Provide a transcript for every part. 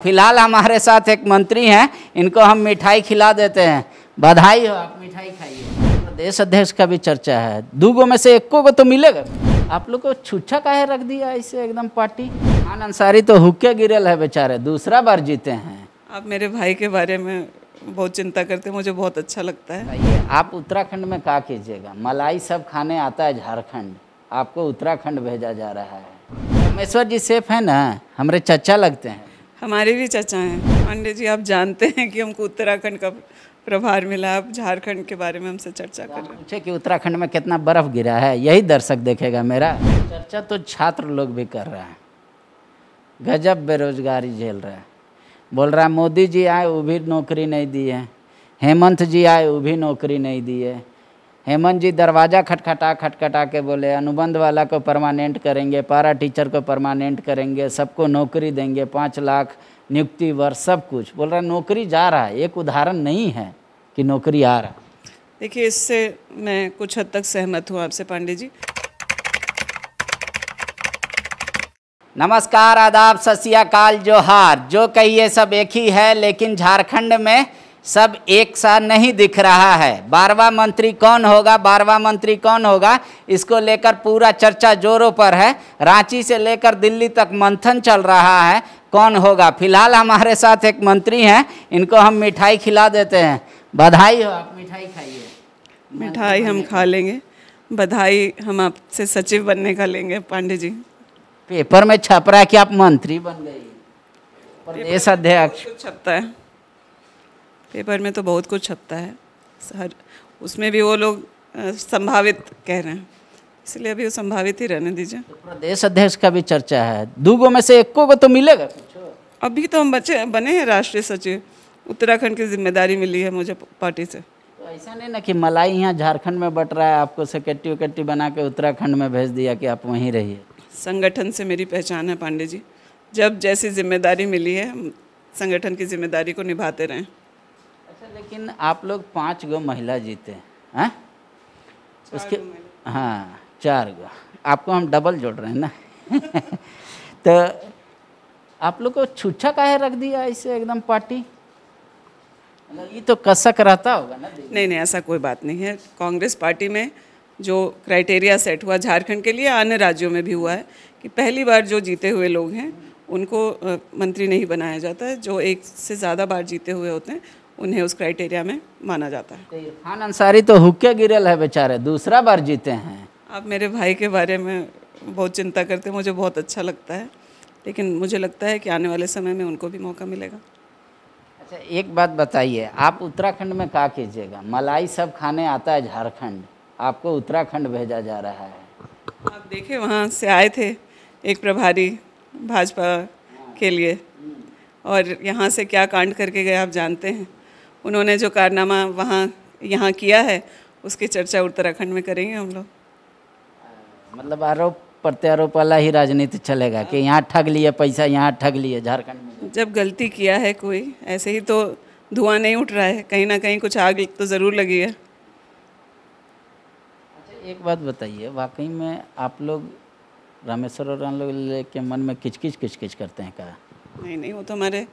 फिलहाल हमारे साथ एक मंत्री हैं, इनको हम मिठाई खिला देते हैं। बधाई हो, आप मिठाई खाइए। प्रदेश अध्यक्ष का भी चर्चा है, 2 गो में से 1 को तो मिलेगा। आप लोग को छुच्छा काहे रख दिया ऐसे एकदम पार्टी। खान अंसारी तो हुक्के गिरल है बेचारे, दूसरा बार जीते हैं। आप मेरे भाई के बारे में बहुत चिंता करते हैं, मुझे बहुत अच्छा लगता है। आप उत्तराखंड में क्या कीजिएगा, मलाई सब खाने आता है झारखंड, आपको उत्तराखंड भेजा जा रहा है। रामेश्वर जी सेफ है ना, हमारे चचा लगते हैं। हमारे भी चचा हैं पांडे जी। आप जानते हैं कि हमको उत्तराखंड का प्रभार मिला, आप झारखंड के बारे में हमसे चर्चा कर रहे हैं। पूछे कि उत्तराखंड में कितना बर्फ गिरा है, यही दर्शक देखेगा मेरा। चर्चा तो छात्र लोग भी कर रहे हैं, गजब बेरोजगारी झेल रहा है। बोल रहा है मोदी जी आए वो भी नौकरी नहीं दी है, हेमंत जी आए वो भी नौकरी नहीं दी है। हेमंत जी दरवाज़ा खटखटा के बोले अनुबंध वाला को परमानेंट करेंगे, पारा टीचर को परमानेंट करेंगे, सबको नौकरी देंगे, 5 लाख नियुक्ति वर्ष, सब कुछ बोल रहा है। नौकरी जा रहा है, एक उदाहरण नहीं है कि नौकरी आ रहा। देखिए, इससे मैं कुछ हद तक सहमत हूँ आपसे पांडे जी। नमस्कार, आदाब, सत श्री अकाल, जोहार। जो कहिए सब एक ही है, लेकिन झारखंड में सब एक सा नहीं दिख रहा है। 12वां मंत्री कौन होगा, 12वां मंत्री कौन होगा, इसको लेकर पूरा चर्चा जोरों पर है। रांची से लेकर दिल्ली तक मंथन चल रहा है, कौन होगा। फिलहाल हमारे साथ एक मंत्री हैं, इनको हम मिठाई खिला देते हैं। बधाई हो, आप मिठाई खाइए। मिठाई हम खा लेंगे, बधाई हम आपसे सचिव बनने का लेंगे पांडे जी। पेपर में छप रहा है कि आप मंत्री बन गई, प्रदेश अध्यक्ष। कुछ छपता है पेपर में, तो बहुत कुछ छपता है सर, उसमें भी वो लोग संभावित कह रहे हैं, इसलिए अभी वो संभावित ही रहने दीजिए। तो प्रदेश अध्यक्ष का भी चर्चा है, 2 गो में से 1 को तो मिलेगा। अभी तो हम बने हैं राष्ट्रीय सचिव, उत्तराखंड की जिम्मेदारी मिली है मुझे पार्टी से। तो ऐसा नहीं ना कि मलाई यहाँ झारखंड में बट रहा है, आपको सेक्रेटरी वेक्रेटरी बना के उत्तराखंड में भेज दिया कि आप वहीं रहिए। संगठन से मेरी पहचान है पांडे जी, जब जैसी जिम्मेदारी मिली है हम संगठन की जिम्मेदारी को निभाते रहें। अच्छा, लेकिन आप लोग 5 गो महिला जीते हैं, उसके हाँ 4 गो, आपको हम डबल जोड़ रहे हैं ना तो आप लोग को छुच्छा काहे रख दिया ऐसे एकदम पार्टी, मतलब ये तो कसक रहता होगा ना। नहीं, ऐसा कोई बात नहीं है। कांग्रेस पार्टी में जो क्राइटेरिया सेट हुआ झारखंड के लिए, अन्य राज्यों में भी हुआ है कि पहली बार जो जीते हुए लोग हैं उनको मंत्री नहीं बनाया जाता है, जो 1 से ज़्यादा बार जीते हुए होते हैं उन्हें उस क्राइटेरिया में माना जाता है। तो खान अंसारी तो हुक्के गिरल है बेचारे, दूसरा बार जीते हैं। आप मेरे भाई के बारे में बहुत चिंता करते हैं, मुझे बहुत अच्छा लगता है, लेकिन मुझे लगता है कि आने वाले समय में उनको भी मौका मिलेगा। अच्छा, एक बात बताइए, आप उत्तराखंड में क्या कीजिएगा, मलाई सब खाने आता है झारखंड, आपको उत्तराखंड भेजा जा रहा है। आप देखें, वहाँ से आए थे एक प्रभारी भाजपा के लिए, और यहाँ से क्या कांड करके गए आप जानते हैं। उन्होंने जो कारनामा यहाँ किया है उसकी चर्चा उत्तराखंड में करेंगे हम लोग। मतलब आरोप प्रत्यारोप वाला ही राजनीति चलेगा कि यहाँ ठग लिए पैसा, यहाँ ठग लिए झारखंड में। जब गलती किया है कोई, ऐसे ही तो धुआं नहीं उठ रहा है, कहीं ना कहीं कुछ आग तो ज़रूर लगी है। अच्छा, एक बात बताइए, वाकई में आप लोग रामेश्वर और लोग के मन में किचकिच करते हैं क्या? नहीं, वो तो हमारे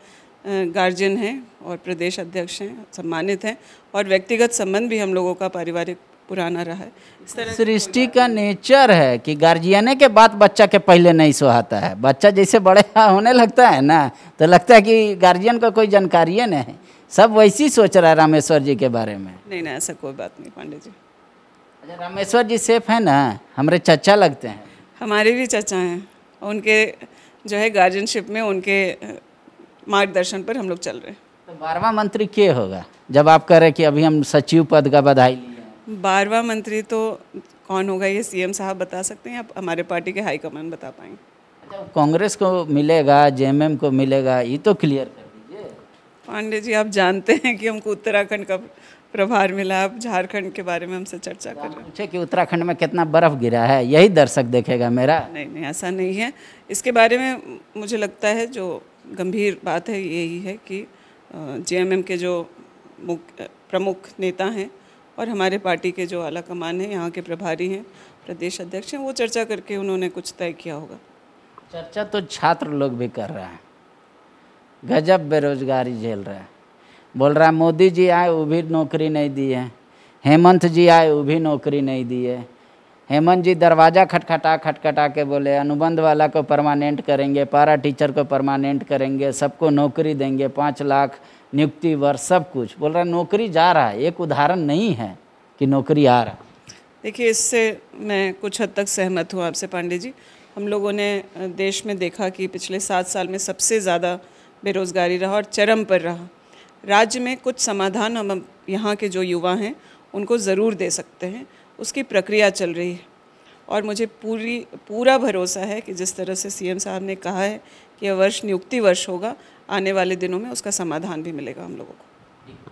गार्जियन हैं और प्रदेश अध्यक्ष हैं, सम्मानित हैं, और व्यक्तिगत संबंध भी हम लोगों का पारिवारिक पुराना रहा है। इस तरह सृष्टि का नेचर है कि गार्जियने के बात बच्चा के पहले नहीं सुहाता है। बच्चा जैसे बड़े होने लगता है ना, तो लगता है कि गार्जियन का कोई जानकारी है नहीं, सब वैसी सोच रहा है रामेश्वर जी के बारे में। नहीं, ऐसा कोई बात नहीं पांडे जी। अच्छा, रामेश्वर जी सेफ है ना, हमारे चचा लगते हैं। हमारे भी चचा हैं, उनके जो है गार्जियनशिप में, उनके मार्गदर्शन पर हम लोग चल रहे हैं। तो 12वां मंत्री के होगा, जब आप कह रहे कि अभी हम सचिव पद का बधाई लिए हैं। 12वां मंत्री तो कौन होगा ये सीएम साहब बता सकते हैं, आप हमारे पार्टी के हाईकमान बता पाएंगे। अच्छा, कांग्रेस को मिलेगा, जेएमएम को मिलेगा, ये तो क्लियर कर दीजिए। पांडे जी, आप जानते हैं कि हमको उत्तराखंड का प्रभार मिला, आप झारखंड के बारे में हमसे चर्चा कर रहे हैं। पूछे कि उत्तराखंड में कितना बर्फ गिरा है, यही दर्शक देखेगा मेरा। नहीं, ऐसा नहीं है। इसके बारे में मुझे लगता है जो गंभीर बात है यही है कि जेएमएम के जो प्रमुख नेता हैं और हमारे पार्टी के जो आला कमान हैं, यहाँ के प्रभारी हैं, प्रदेश अध्यक्ष हैं, वो चर्चा करके उन्होंने कुछ तय किया होगा। चर्चा तो छात्र लोग भी कर रहे हैं, गजब बेरोजगारी झेल रहा है। बोल रहा है मोदी जी आए वो भी नौकरी नहीं दी है, हेमंत जी आए वो भी नौकरी नहीं दी है। हेमंत जी दरवाज़ा खटखटा के बोले अनुबंध वाला को परमानेंट करेंगे, पारा टीचर को परमानेंट करेंगे, सबको नौकरी देंगे, 5 लाख नियुक्ति वर्ष, सब कुछ बोल रहा है। नौकरी जा रहा है, एक उदाहरण नहीं है कि नौकरी आ रहा। देखिए, इससे मैं कुछ हद तक सहमत हूँ आपसे पांडे जी। हम लोगों ने देश में देखा कि पिछले 7 साल में सबसे ज़्यादा बेरोज़गारी रहा और चरम पर रहा। राज्य में कुछ समाधान हम यहाँ के जो युवा हैं उनको ज़रूर दे सकते हैं, उसकी प्रक्रिया चल रही है। और मुझे पूरा भरोसा है कि जिस तरह से सीएम साहब ने कहा है कि यह वर्ष नियुक्ति वर्ष होगा, आने वाले दिनों में उसका समाधान भी मिलेगा हम लोगों को।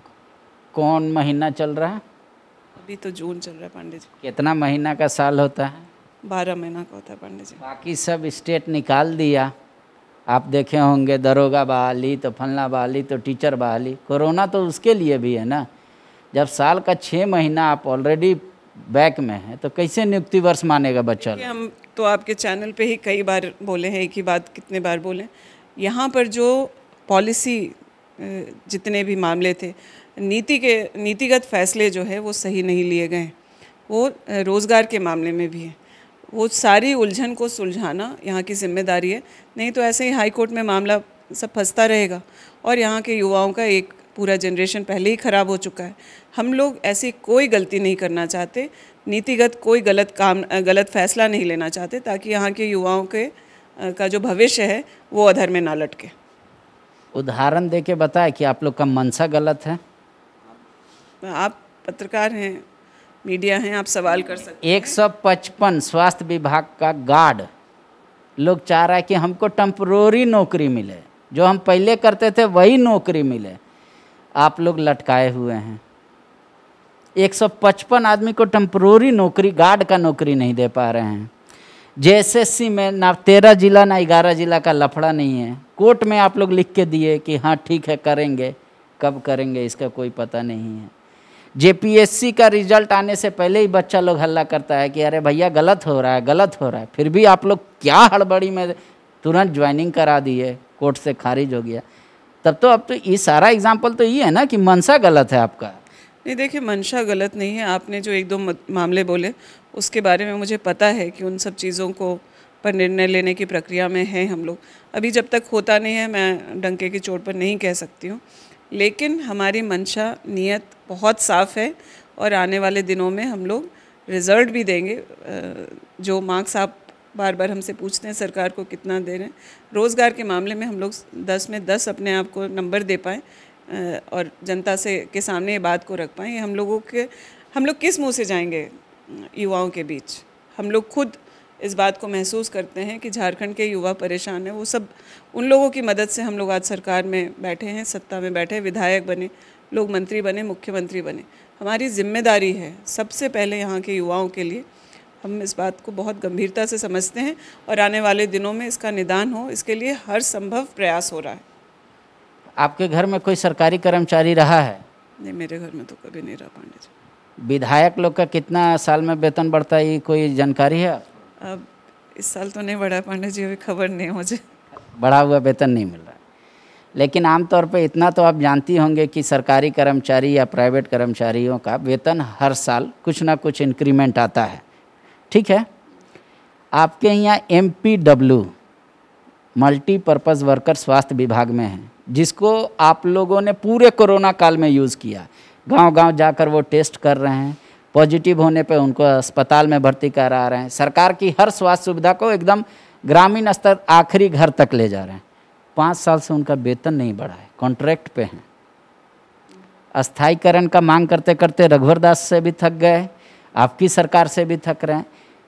कौन महीना चल रहा है? अभी तो जून चल रहा है पांडे जी। कितना महीना का साल होता है? 12 महीना का होता है पांडे जी। बाकी सब स्टेट निकाल दिया। आप देखे होंगे दरोगा बहाली तो फलना बहाली तो टीचर बहाली। कोरोना तो उसके लिए भी है ना। जब साल का 6 महीना आप ऑलरेडी बैक में हैं तो कैसे नियुक्ति वर्ष मानेगा बच्चा? हम तो आपके चैनल पे ही कई बार बोले हैं, एक ही बात कितने बार बोले। यहाँ पर जो पॉलिसी जितने भी मामले थे, नीतिगत फैसले जो है वो सही नहीं लिए गए। वो रोज़गार के मामले में भी है। वो सारी उलझन को सुलझाना यहाँ की जिम्मेदारी है, नहीं तो ऐसे ही हाई कोर्ट में मामला सब फंसता रहेगा और यहाँ के युवाओं का एक पूरा जनरेशन पहले ही ख़राब हो चुका है। हम लोग ऐसी कोई गलती नहीं करना चाहते, नीतिगत कोई गलत फैसला नहीं लेना चाहते, ताकि यहाँ के युवाओं के का जो भविष्य है वो अधर में ना लटके। उदाहरण दे के बताए कि आप लोग का मंशा गलत है। आप पत्रकार हैं, मीडिया हैं, आप सवाल कर सकते हैं। 155 स्वास्थ्य विभाग का गार्ड लोग चाह रहा है कि हमको टेम्परोरी नौकरी मिले, जो हम पहले करते थे वही नौकरी मिले। आप लोग लटकाए हुए हैं। 155 आदमी को टेम्परोरी नौकरी, गार्ड का नौकरी नहीं दे पा रहे हैं। जेएसएससी में ना 13 जिला ना 11 जिला का लफड़ा नहीं है। कोर्ट में आप लोग लिख के दिए कि हाँ ठीक है करेंगे, कब करेंगे इसका कोई पता नहीं है। जेपीएससी का रिजल्ट आने से पहले ही बच्चा लोग हल्ला करता है कि अरे भैया गलत हो रहा है, गलत हो रहा है। फिर भी आप लोग क्या हड़बड़ी में तुरंत ज्वाइनिंग करा दिए, कोर्ट से खारिज हो गया। तब तो अब तो ये सारा एग्जाम्पल तो ये है ना कि मंशा गलत है आपका। नहीं, देखिए, मंशा गलत नहीं है। आपने जो 1-2 मामले बोले उसके बारे में मुझे पता है कि उन सब चीज़ों को पर निर्णय लेने की प्रक्रिया में हैं हम लोग। अभी जब तक होता नहीं है मैं डंके की चोट पर नहीं कह सकती हूँ, लेकिन हमारी मंशा नीयत बहुत साफ़ है और आने वाले दिनों में हम लोग रिजल्ट भी देंगे। जो मार्क्स आप बार बार हमसे पूछते हैं सरकार को कितना दे रहे हैं, रोज़गार के मामले में हम लोग 10 में 10 अपने आप को नंबर दे पाएँ और जनता से के सामने ये बात को रख पाएँ। हम लोग किस मुंह से जाएंगे युवाओं के बीच? हम लोग खुद इस बात को महसूस करते हैं कि झारखंड के युवा परेशान हैं। वो सब उन लोगों की मदद से हम लोग आज सरकार में बैठे हैं, सत्ता में बैठे, विधायक बने, लोग मंत्री बने, मुख्यमंत्री बने। हमारी जिम्मेदारी है सबसे पहले यहाँ के युवाओं के लिए। हम इस बात को बहुत गंभीरता से समझते हैं और आने वाले दिनों में इसका निदान हो, इसके लिए हर संभव प्रयास हो रहा है। आपके घर में कोई सरकारी कर्मचारी रहा है? नहीं, मेरे घर में तो कभी नहीं रहा पांडे जी। विधायक लोग का कितना साल में वेतन बढ़ता है, ये कोई जानकारी है? अब इस साल तो नहीं बढ़ा पांडे जी, अभी खबर नहीं है मुझे। बढ़ा हुआ वेतन नहीं मिल रहा, लेकिन आमतौर पे इतना तो आप जानती होंगे कि सरकारी कर्मचारी या प्राइवेट कर्मचारियों का वेतन हर साल कुछ ना कुछ इंक्रीमेंट आता है। ठीक है, आपके यहाँ MPW मल्टीपर्पज़ वर्कर स्वास्थ्य विभाग में है, जिसको आप लोगों ने पूरे कोरोना काल में यूज़ किया। गांव-गांव जाकर वो टेस्ट कर रहे हैं, पॉजिटिव होने पे उनको अस्पताल में भर्ती करा रहे हैं। सरकार की हर स्वास्थ्य सुविधा को एकदम ग्रामीण स्तर आखिरी घर तक ले जा रहे हैं। 5 साल से उनका वेतन नहीं बढ़ा है, कॉन्ट्रैक्ट पे हैं। अस्थायीकरण का मांग करते करते रघुवर दास से भी थक गए, आपकी सरकार से भी थक रहे हैं।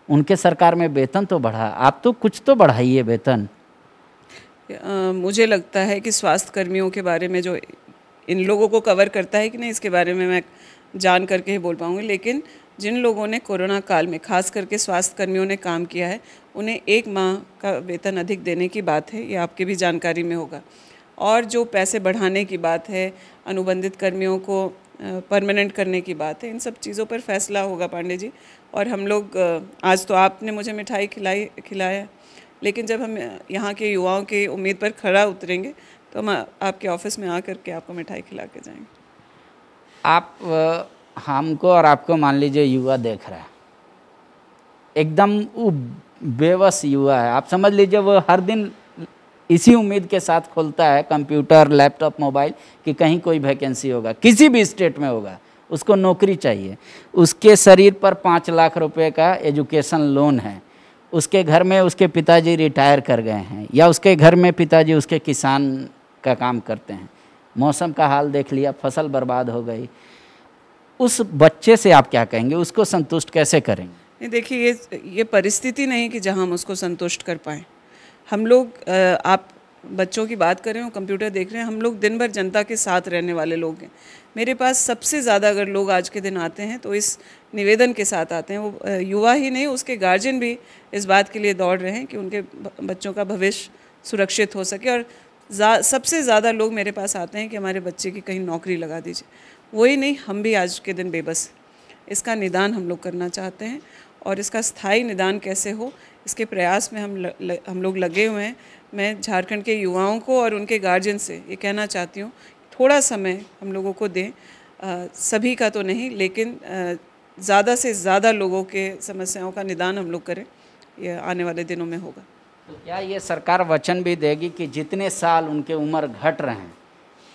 उनके सरकार में वेतन तो बढ़ा, आप तो कुछ तो बढ़ाइए वेतन। मुझे लगता है कि स्वास्थ्य कर्मियों के बारे में जो इन लोगों को कवर करता है कि नहीं, इसके बारे में मैं जान करके ही बोल पाऊँगी। लेकिन जिन लोगों ने कोरोना काल में खास करके स्वास्थ्य कर्मियों ने काम किया है, उन्हें 1 माह का वेतन अधिक देने की बात है, ये आपके भी जानकारी में होगा। और जो पैसे बढ़ाने की बात है, अनुबंधित कर्मियों को परमानेंट करने की बात है, इन सब चीज़ों पर फैसला होगा पांडे जी। और हम लोग आज तो आपने मुझे मिठाई खिलाया, लेकिन जब हम यहाँ के युवाओं की उम्मीद पर खरा उतरेंगे तो हम आपके ऑफिस में आकर के आपको मिठाई खिला के जाएंगे। आप हमको और आपको मान लीजिए युवा देख रहा है, एकदम वो बेबस युवा है, आप समझ लीजिए वो हर दिन इसी उम्मीद के साथ खोलता है कंप्यूटर, लैपटॉप, मोबाइल कि कहीं कोई वैकेंसी होगा, किसी भी स्टेट में होगा, उसको नौकरी चाहिए। उसके शरीर पर 5 लाख रुपए का एजुकेशन लोन है, उसके घर में उसके पिताजी रिटायर कर गए हैं, या उसके घर में पिताजी उसके किसान का काम करते हैं, मौसम का हाल देख लिया, फसल बर्बाद हो गई। उस बच्चे से आप क्या कहेंगे, उसको संतुष्ट कैसे करेंगे? नहीं, देखिए ये परिस्थिति नहीं कि जहां हम उसको संतुष्ट कर पाएँ। हम लोग आप बच्चों की बात कर रहे हो, कंप्यूटर देख रहे हैं, हम लोग दिन भर जनता के साथ रहने वाले लोग हैं। मेरे पास सबसे ज़्यादा अगर लोग आज के दिन आते हैं तो इस निवेदन के साथ आते हैं, वो युवा ही नहीं, उसके गार्जियन भी इस बात के लिए दौड़ रहे हैं कि उनके बच्चों का भविष्य सुरक्षित हो सके। और सबसे ज़्यादा लोग मेरे पास आते हैं कि हमारे बच्चे की कहीं नौकरी लगा दीजिए। वही नहीं, हम भी आज के दिन बेबस, इसका निदान हम लोग करना चाहते हैं, और इसका स्थायी निदान कैसे हो इसके प्रयास में हम लोग लगे हुए हैं। मैं झारखंड के युवाओं को और उनके गार्जियन से ये कहना चाहती हूँ, थोड़ा समय हम लोगों को दें, सभी का तो नहीं, लेकिन ज़्यादा से ज़्यादा लोगों के समस्याओं का निदान हम लोग करें, ये आने वाले दिनों में होगा। तो क्या ये सरकार वचन भी देगी कि जितने साल उनके उम्र घट रहे हैं,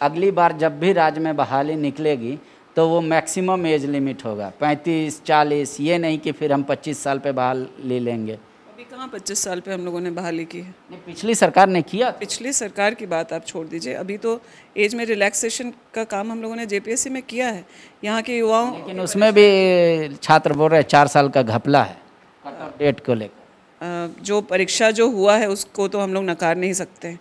अगली बार जब भी राज्य में बहाली निकलेगी तो वो मैक्सिमम एज लिमिट होगा 35, 40, ये नहीं कि फिर हम 25 साल पे बहाली लेंगे? अभी कहाँ 25 साल पे हम लोगों ने बहाली की है? नहीं, पिछली सरकार ने किया। पिछली सरकार की बात आप छोड़ दीजिए, अभी तो एज में रिलैक्सेशन का काम हम लोगों ने जेपीएससी में किया है यहाँ के युवाओं। लेकिन उसमें भी छात्र बोल रहे हैं 4 साल का घपला है कट ऑफ डेट को लेकर। जो परीक्षा जो हुआ है उसको तो हम लोग नकार नहीं सकते।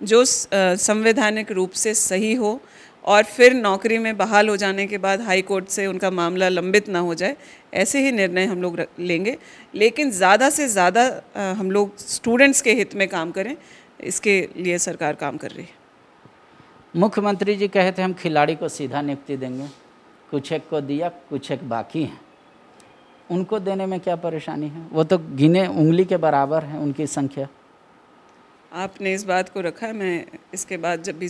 जो संवैधानिक रूप से सही हो और फिर नौकरी में बहाल हो जाने के बाद हाई कोर्ट से उनका मामला लंबित ना हो जाए, ऐसे ही निर्णय हम लोग लेंगे। लेकिन ज़्यादा से ज़्यादा हम लोग स्टूडेंट्स के हित में काम करें, इसके लिए सरकार काम कर रही है। मुख्यमंत्री जी कहे थे हम खिलाड़ी को सीधा नियुक्ति देंगे, कुछ एक को दिया, कुछ एक बाकी हैं, उनको देने में क्या परेशानी है? वो तो गिने उंगली के बराबर है उनकी संख्या। आपने इस बात को रखा है, मैं इसके बाद जब भी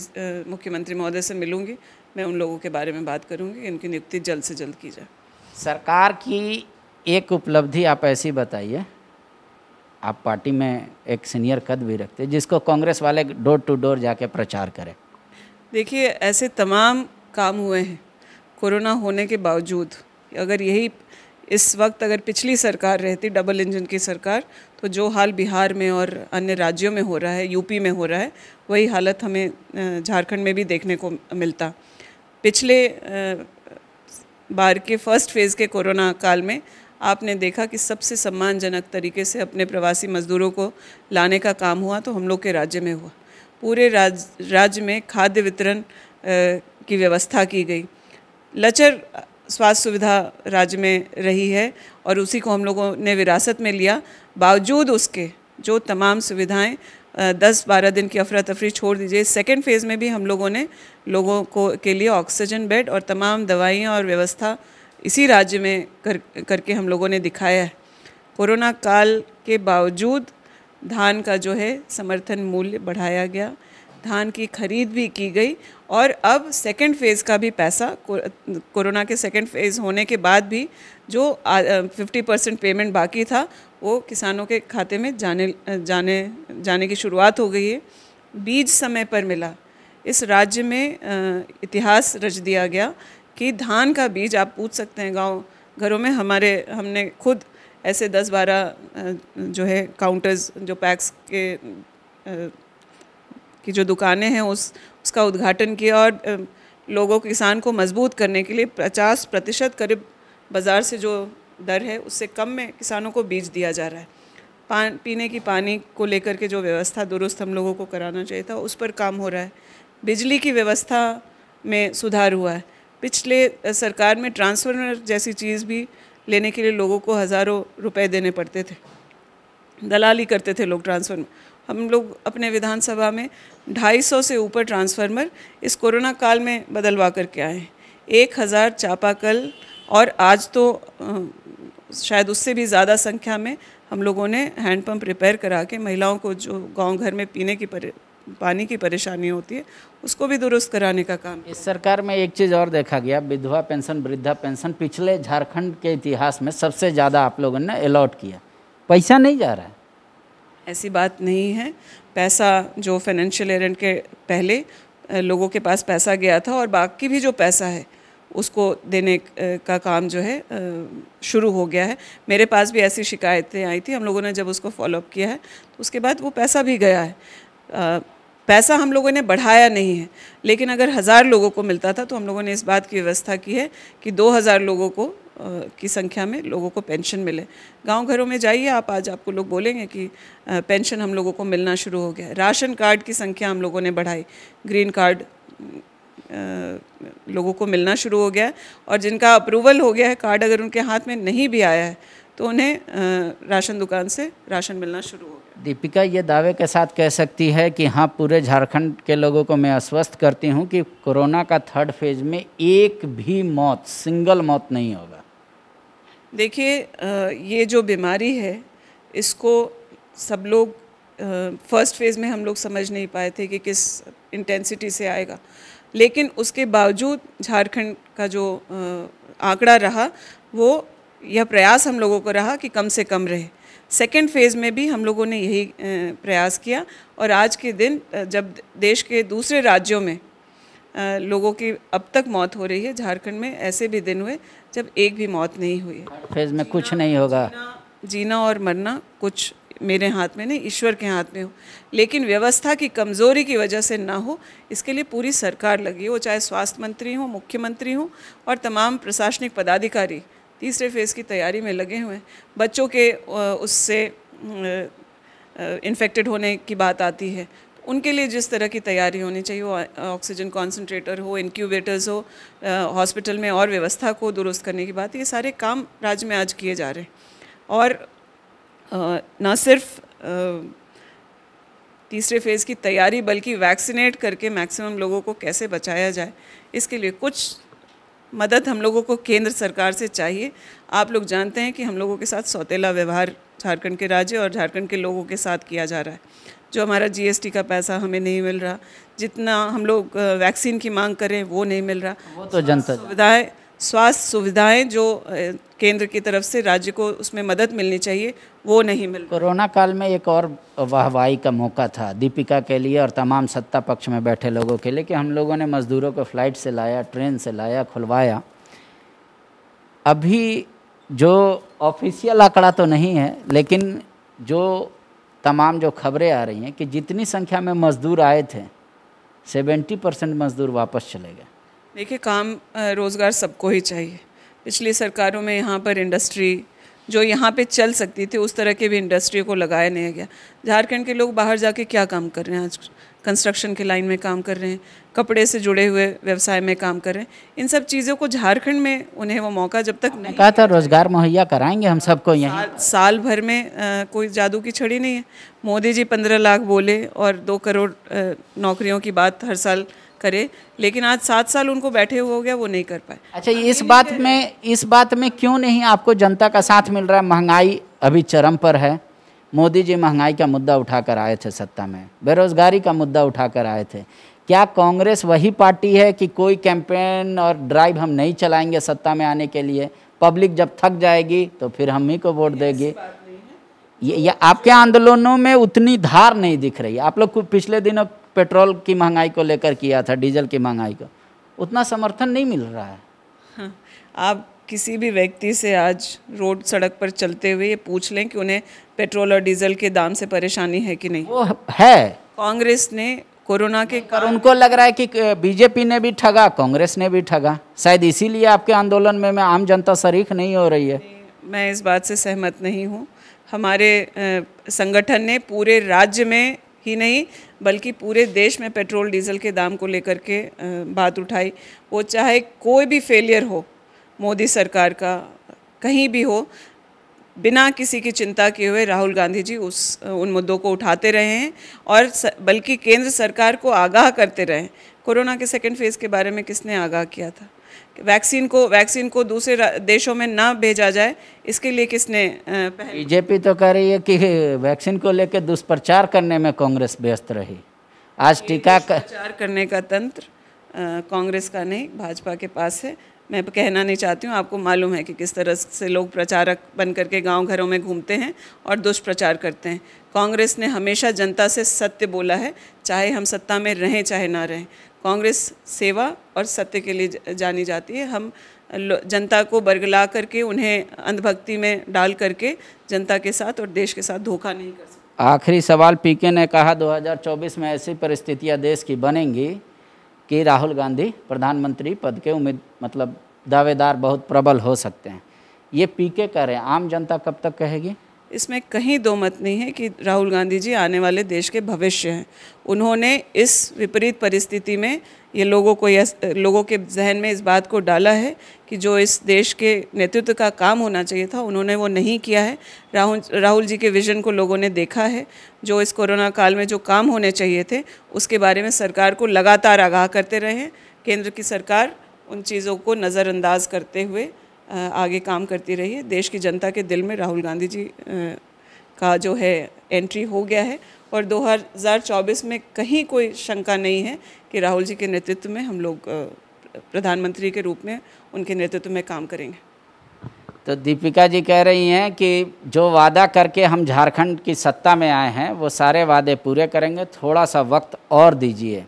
मुख्यमंत्री महोदय से मिलूंगी, मैं उन लोगों के बारे में बात करूंगी कि इनकी नियुक्ति जल्द से जल्द की जाए। सरकार की एक उपलब्धि आप ऐसी बताइए, आप पार्टी में एक सीनियर पद भी रखते हैं, जिसको कांग्रेस वाले डोर टू डोर जाके प्रचार करें। देखिए, ऐसे तमाम काम हुए हैं कोरोना होने के बावजूद। अगर यही इस वक्त अगर पिछली सरकार रहती, डबल इंजन की सरकार, तो जो हाल बिहार में और अन्य राज्यों में हो रहा है, यूपी में हो रहा है, वही हालत हमें झारखंड में भी देखने को मिलता। पिछले बार के फर्स्ट फेज़ के कोरोना काल में आपने देखा कि सबसे सम्मानजनक तरीके से अपने प्रवासी मज़दूरों को लाने का काम हुआ, तो हम लोग के राज्य में हुआ। पूरे राज्य में खाद्य वितरण की व्यवस्था की गई। लचर स्वास्थ्य सुविधा राज्य में रही है और उसी को हम लोगों ने विरासत में लिया। बावजूद उसके जो तमाम सुविधाएं 10-12 दिन की अफरा तफरी छोड़ दीजिए, सेकेंड फेज़ में भी हम लोगों ने लोगों को के लिए ऑक्सीजन बेड और तमाम दवाइयाँ और व्यवस्था इसी राज्य में करके हम लोगों ने दिखाया है। कोरोना काल के बावजूद धान का जो है समर्थन मूल्य बढ़ाया गया, धान की खरीद भी की गई, और अब सेकेंड फेज़ का भी पैसा, कोरोना के सेकेंड फेज़ होने के बाद भी जो 50% पेमेंट बाकी था वो किसानों के खाते में जाने की शुरुआत हो गई है। बीज समय पर मिला। इस राज्य में इतिहास रच दिया गया कि धान का बीज, आप पूछ सकते हैं गांव घरों में, हमने खुद ऐसे 10-12 जो है काउंटर्स, जो पैक्स के की जो दुकानें हैं उसका उद्घाटन किया, और लोगों किसान को मजबूत करने के लिए 50% करीब बाज़ार से जो दर है उससे कम में किसानों को बीज दिया जा रहा है। पीने की पानी को लेकर के जो व्यवस्था दुरुस्त हम लोगों को कराना चाहिए था, उस पर काम हो रहा है। बिजली की व्यवस्था में सुधार हुआ है। पिछले सरकार में ट्रांसफार्मर जैसी चीज़ भी लेने के लिए लोगों को हज़ारों रुपए देने पड़ते थे, दलाली करते थे लोग ट्रांसफार्मर। हम लोग अपने विधानसभा में 250 से ऊपर ट्रांसफार्मर इस कोरोना काल में बदलवा करके आए हैं। 1000 चापाकल, और आज तो शायद उससे भी ज़्यादा संख्या में हम लोगों ने हैंडपम्प रिपेयर करा के महिलाओं को जो गांव घर में पीने की पानी की परेशानी होती है, उसको भी दुरुस्त कराने का काम। इस सरकार में एक चीज़ और देखा गया, विधवा पेंशन, वृद्धा पेंशन पिछले झारखंड के इतिहास में सबसे ज़्यादा आप लोगों ने अलॉट किया, पैसा नहीं जा रहा है। ऐसी बात नहीं है। पैसा जो फाइनेंशियल ईयर एंड के पहले लोगों के पास पैसा गया था और बाकी भी जो पैसा है उसको देने का काम जो है शुरू हो गया है। मेरे पास भी ऐसी शिकायतें आई थी, हम लोगों ने जब उसको फॉलोअप किया है तो उसके बाद वो पैसा भी गया है। पैसा हम लोगों ने बढ़ाया नहीं है, लेकिन अगर 1000 लोगों को मिलता था तो हम लोगों ने इस बात की व्यवस्था की है कि 2000 लोगों को की संख्या में लोगों को पेंशन मिले। गांव घरों में जाइए आप, आज आपको लोग बोलेंगे कि पेंशन हम लोगों को मिलना शुरू हो गया है। राशन कार्ड की संख्या हम लोगों ने बढ़ाई, ग्रीन कार्ड लोगों को मिलना शुरू हो गया है, और जिनका अप्रूवल हो गया है कार्ड, अगर उनके हाथ में नहीं भी आया है तो उन्हें राशन दुकान से राशन मिलना शुरू हो गया। दीपिका ये दावे के साथ कह सकती है कि हाँ, पूरे झारखंड के लोगों को मैं आश्वस्त करती हूँ कि कोरोना का 3rd फेज में एक भी मौत, सिंगल मौत नहीं होगा। देखिए, ये जो बीमारी है इसको सब लोग 1st फेज़ में हम लोग समझ नहीं पाए थे कि किस इंटेंसिटी से आएगा, लेकिन उसके बावजूद झारखंड का जो आंकड़ा रहा, वो यह प्रयास हम लोगों को रहा कि कम से कम रहे। 2nd फेज़ में भी हम लोगों ने यही प्रयास किया, और आज के दिन जब देश के दूसरे राज्यों में लोगों की अब तक मौत हो रही है, झारखंड में ऐसे भी दिन हुए जब एक भी मौत नहीं हुई है। 3rd फेज में कुछ नहीं होगा। जीना और मरना कुछ मेरे हाथ में नहीं, ईश्वर के हाथ में हो, लेकिन व्यवस्था की कमज़ोरी की वजह से ना हो, इसके लिए पूरी सरकार लगी है। वो चाहे स्वास्थ्य मंत्री हो, मुख्यमंत्री हो, और तमाम प्रशासनिक पदाधिकारी 3रे फेज़ की तैयारी में लगे हुए हैं। बच्चों के उससे इन्फेक्टेड होने की बात आती है, तो उनके लिए जिस तरह की तैयारी होनी चाहिए, वो ऑक्सीजन कॉन्सेंट्रेटर हो, इंक्यूबेटर्स हो, हॉस्पिटल में और व्यवस्था को दुरुस्त करने की बात, ये सारे काम राज्य में आज किए जा रहे हैं। और ना सिर्फ 3रे फेज़ की तैयारी, बल्कि वैक्सीनेट करके मैक्सिमम लोगों को कैसे बचाया जाए, इसके लिए कुछ मदद हम लोगों को केंद्र सरकार से चाहिए। आप लोग जानते हैं कि हम लोगों के साथ सौतेला व्यवहार झारखंड के राज्य और झारखंड के लोगों के साथ किया जा रहा है। जो हमारा GST का पैसा हमें नहीं मिल रहा, जितना हम लोग वैक्सीन की मांग करें वो नहीं मिल रहा, वो तो जनता सुविधाएँ, स्वास्थ्य सुविधाएं जो केंद्र की तरफ से राज्य को उसमें मदद मिलनी चाहिए, वो नहीं मिल। कोरोना काल में एक और वाहवाही का मौका था दीपिका के लिए और तमाम सत्ता पक्ष में बैठे लोगों के लिए कि हम लोगों ने मजदूरों को फ्लाइट से लाया, ट्रेन से लाया, खुलवाया। अभी जो ऑफिशियल आंकड़ा तो नहीं है, लेकिन जो तमाम जो खबरें आ रही हैं कि जितनी संख्या में मजदूर आए थे, 70% मजदूर वापस चले गए। देखिए, काम रोज़गार सबको ही चाहिए। पिछली सरकारों में यहाँ पर इंडस्ट्री जो यहाँ पे चल सकती थी, उस तरह के भी इंडस्ट्री को लगाया नहीं गया। झारखंड के लोग बाहर जाके क्या काम कर रहे हैं आज? कंस्ट्रक्शन के लाइन में काम कर रहे हैं, कपड़े से जुड़े हुए व्यवसाय में काम कर रहे हैं। इन सब चीज़ों को झारखंड में उन्हें वो मौका जब तक नहीं, कहा था रोज़गार मुहैया कराएंगे हम सबको। यहाँ साल भर में कोई जादू की छड़ी नहीं है। मोदी जी 15 लाख बोले और 2 करोड़ नौकरियों की बात हर साल करे, लेकिन आज 7 साल उनको बैठे हुए हो गया, वो नहीं कर पाए। अच्छा, इस बात में क्यों नहीं आपको जनता का साथ मिल रहा है? महंगाई अभी चरम पर है। मोदी जी महंगाई का मुद्दा उठाकर आए थे सत्ता में, बेरोजगारी का मुद्दा उठाकर आए थे। क्या कांग्रेस वही पार्टी है कि कोई कैंपेन और ड्राइव हम नहीं चलाएंगे सत्ता में आने के लिए? पब्लिक जब थक जाएगी तो फिर हम ही को वोट देगी। ये आपके आंदोलनों में उतनी धार नहीं दिख रही। आप लोग पिछले दिनों पेट्रोल की महंगाई को लेकर किया था, डीजल की महंगाई को, उतना समर्थन नहीं मिल रहा है। हाँ, आप किसी भी व्यक्ति से आज रोड सड़क पर चलते हुए ये पूछ लें कि उन्हें पेट्रोल और डीजल के दाम से परेशानी है कि नहीं। वो है। कांग्रेस ने कोरोना के पर उनको लग रहा है कि बीजेपी ने भी ठगा, कांग्रेस ने भी ठगा। शायद इसीलिए आपके आंदोलन में आम जनता शरीक नहीं हो रही है। मैं इस बात से सहमत नहीं हूँ। हमारे संगठन ने पूरे राज्य में ही नहीं बल्कि पूरे देश में पेट्रोल डीजल के दाम को लेकर के बात उठाई। वो चाहे कोई भी फेलियर हो मोदी सरकार का, कहीं भी हो, बिना किसी की चिंता किए हुए राहुल गांधी जी उन मुद्दों को उठाते रहे हैं और बल्कि केंद्र सरकार को आगाह करते रहे। कोरोना के 2nd फेज़ के बारे में किसने आगाह किया था? वैक्सीन को दूसरे देशों में ना भेजा जाए, इसके लिए किसने बीजेपी तो कह रही है कि वैक्सीन को लेकर दुष्प्रचार करने में कांग्रेस व्यस्त रही आज टीका प्रचार करने का तंत्र कांग्रेस का नहीं, भाजपा के पास है। मैं कहना नहीं चाहती हूँ, आपको मालूम है कि किस तरह से लोग प्रचारक बन करके गांव घरों में घूमते हैं और दुष्प्रचार करते हैं। कांग्रेस ने हमेशा जनता से सत्य बोला है, चाहे हम सत्ता में रहें चाहे ना रहें। कांग्रेस सेवा और सत्य के लिए जानी जाती है। हम जनता को बरगला करके, उन्हें अंधभक्ति में डाल करके जनता के साथ और देश के साथ धोखा नहीं कर सकते। आखिरी सवाल, पीके ने कहा 2024 में ऐसी परिस्थितियां देश की बनेंगी कि राहुल गांधी प्रधानमंत्री पद के दावेदार बहुत प्रबल हो सकते हैं। ये पीके कह रहे हैं, आम जनता कब तक कहेगी? इसमें कहीं दो मत नहीं है कि राहुल गांधी जी आने वाले देश के भविष्य हैं। उन्होंने इस विपरीत परिस्थिति में ये लोगों के जहन में इस बात को डाला है कि जो इस देश के नेतृत्व का काम होना चाहिए था, उन्होंने वो नहीं किया है। राहुल जी के विजन को लोगों ने देखा है। जो इस कोरोना काल में जो काम होने चाहिए थे, उसके बारे में सरकार को लगातार आगाह करते रहे हैं। केंद्र की सरकार उन चीज़ों को नज़रअंदाज करते हुए आगे काम करती रही है। देश की जनता के दिल में राहुल गांधी जी का जो है एंट्री हो गया है और 2024 में कहीं कोई शंका नहीं है कि राहुल जी के नेतृत्व में हम लोग प्रधानमंत्री के रूप में उनके नेतृत्व में काम करेंगे। तो दीपिका जी कह रही हैं कि जो वादा करके हम झारखंड की सत्ता में आए हैं वो सारे वादे पूरे करेंगे, थोड़ा सा वक्त और दीजिए।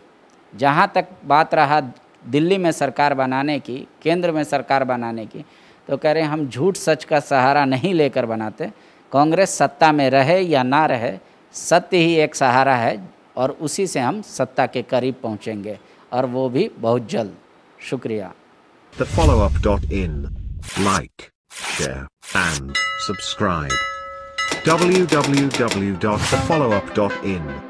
जहाँ तक बात रहा दिल्ली में सरकार बनाने की, केंद्र में सरकार बनाने की, तो कह रहे हैं हम झूठ सच का सहारा नहीं लेकर बनाते। कांग्रेस सत्ता में रहे या ना रहे, सत्य ही एक सहारा है और उसी से हम सत्ता के करीब पहुंचेंगे, और वो भी बहुत जल्द। शुक्रिया। TheFollowUp.in. Like, share and subscribe. www.thefollowup.in